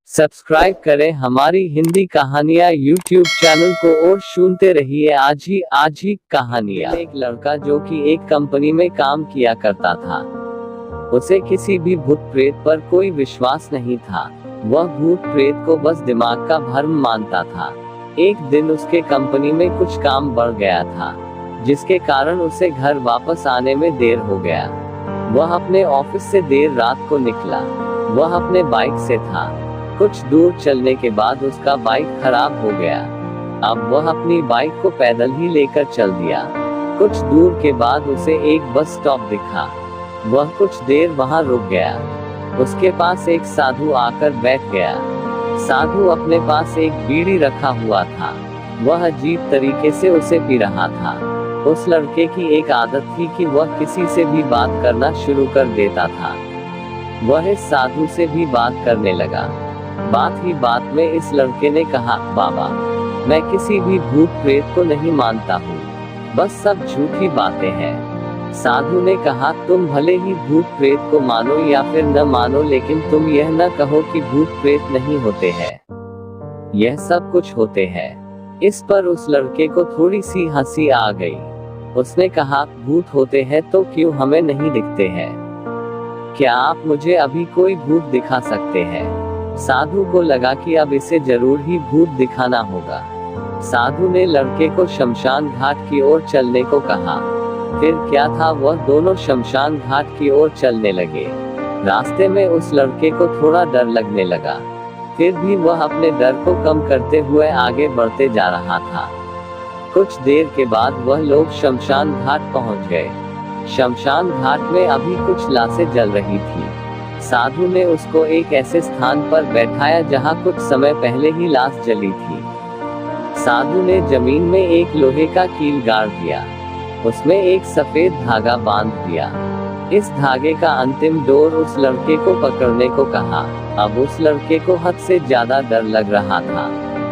Subscribe करें हमारी हिंदी कहानियाँ यूट्यूब चैनल को और सुनते रहिए आज ही कहानियाँ। एक लड़का जो कि एक कंपनी में काम किया करता था, उसे किसी भी भूत प्रेत पर कोई विश्वास नहीं था। वह भूत प्रेत को बस दिमाग का भ्रम मानता था। एक दिन उसके कंपनी में कुछ काम बढ़ गया था, जिसके कारण उसे घर वापस आने में देर हो गया। वह अपने ऑफिस से देर रात को निकला। वह अपने बाइक से था। कुछ दूर चलने के बाद उसका बाइक खराब हो गया। अब वह अपनी बाइक को पैदल ही लेकर चल दिया। कुछ दूर के बाद उसे एक बस स्टॉप दिखा। वह कुछ देर वहां रुक गया। उसके पास एक साधु आकर बैठ गया। साधु अपने पास एक बीड़ी रखा हुआ था। वह अजीब तरीके से उसे पी रहा था। उस लड़के की एक आदत थी कि वह किसी से भी बात करना शुरू कर देता था। वह इस साधु से भी बात करने लगा। बात ही बात में इस लड़के ने कहा, बाबा, मैं किसी भी भूत प्रेत को नहीं मानता हूँ, बस सब झूठी बातें हैं। साधु ने कहा, तुम भले ही भूत प्रेत को मानो या फिर न मानो, लेकिन तुम यह न कहो कि भूत प्रेत नहीं होते हैं। यह सब कुछ होते हैं। इस पर उस लड़के को थोड़ी सी हंसी आ गई। उसने कहा, भूत होते हैं तो क्यों हमें नहीं दिखते हैं? क्या आप मुझे अभी कोई भूत दिखा सकते हैं? साधु को लगा कि अब इसे जरूर ही भूत दिखाना होगा। साधु ने लड़के को शमशान घाट की ओर चलने को कहा। फिर क्या था, वह दोनों शमशान घाट की ओर चलने लगे। रास्ते में उस लड़के को थोड़ा डर लगने लगा, फिर भी वह अपने डर को कम करते हुए आगे बढ़ते जा रहा था। कुछ देर के बाद वह लोग शमशान घाट पहुंच गए। शमशान घाट में अभी कुछ लाशें जल रही थी। साधु ने उसको एक ऐसे स्थान पर बैठाया जहां कुछ समय पहले ही लाश जली थी। साधु ने जमीन में एक लोहे का कील गाड़ दिया। उसमें एक सफेद धागा बांध दिया। इस धागे का अंतिम डोर उस लड़के को पकड़ने को कहा। अब उस लड़के को हद से ज्यादा डर लग रहा था।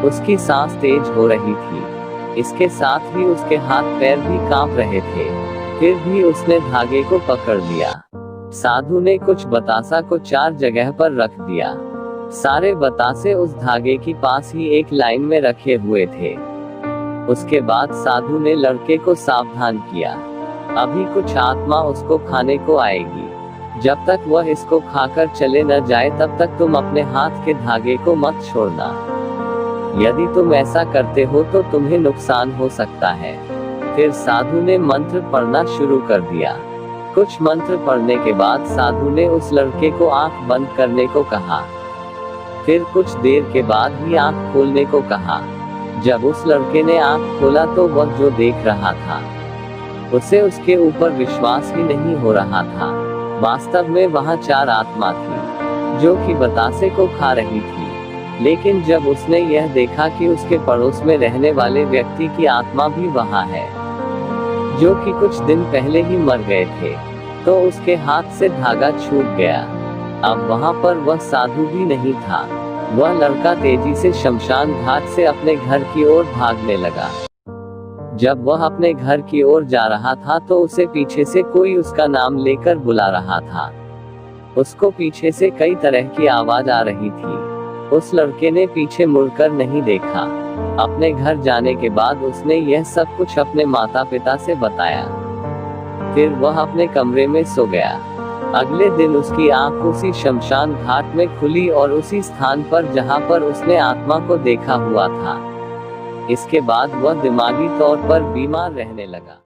उसकी सांस तेज हो रही थी। इसके साथ ही उसके हाथ पैर भी कांप रहे थे। फिर भी उसने धागे को पकड़ लिया। साधु ने कुछ बतासा को 4 जगह पर रख दिया। सारे बतासे उस धागे की पास ही एक लाइन में रखे हुए थे। उसके बाद साधु ने लड़के को सावधान किया, अभी कुछ आत्मा उसको खाने को आएगी। जब तक वह इसको खाकर चले न जाए तब तक तुम अपने हाथ के धागे को मत छोड़ना। यदि तुम ऐसा करते हो तो तुम्हें नुकसान हो सकता है। फिर साधु ने मंत्र पढ़ना शुरू कर दिया। कुछ मंत्र पढ़ने के बाद साधु ने उस लड़के को आंख बंद करने को कहा। फिर कुछ देर के बाद ही आंख खोलने को कहा। जब उस लड़के ने आंख खोला तो वह जो देख रहा था, उसे उसके ऊपर विश्वास ही नहीं हो रहा था। वास्तव में वहां 4 आत्मा थी, जो कि बतासे को खा रही थी। लेकिन जब उसने यह देखा कि उसके पड़ोस में रहने वाले व्यक्ति की आत्मा भी वहां है, जो कि कुछ दिन पहले ही मर गए थे, तो उसके हाथ से धागा छूट गया। अब वहां पर वह साधु भी नहीं था। वह लड़का तेजी से शमशान घाट से अपने घर की ओर भागने लगा। जब वह अपने घर की ओर जा रहा था तो उसे पीछे से कोई उसका नाम लेकर बुला रहा था। उसको पीछे से कई तरह की आवाज आ रही थी। उस लड़के ने पीछे मुड़कर नहीं देखा। अपने घर जाने के बाद उसने यह सब कुछ अपने माता पिता से बताया। फिर वह अपने कमरे में सो गया। अगले दिन उसकी आंख उसी शमशान घाट में खुली और उसी स्थान पर जहां पर उसने आत्मा को देखा हुआ था। इसके बाद वह दिमागी तौर पर बीमार रहने लगा।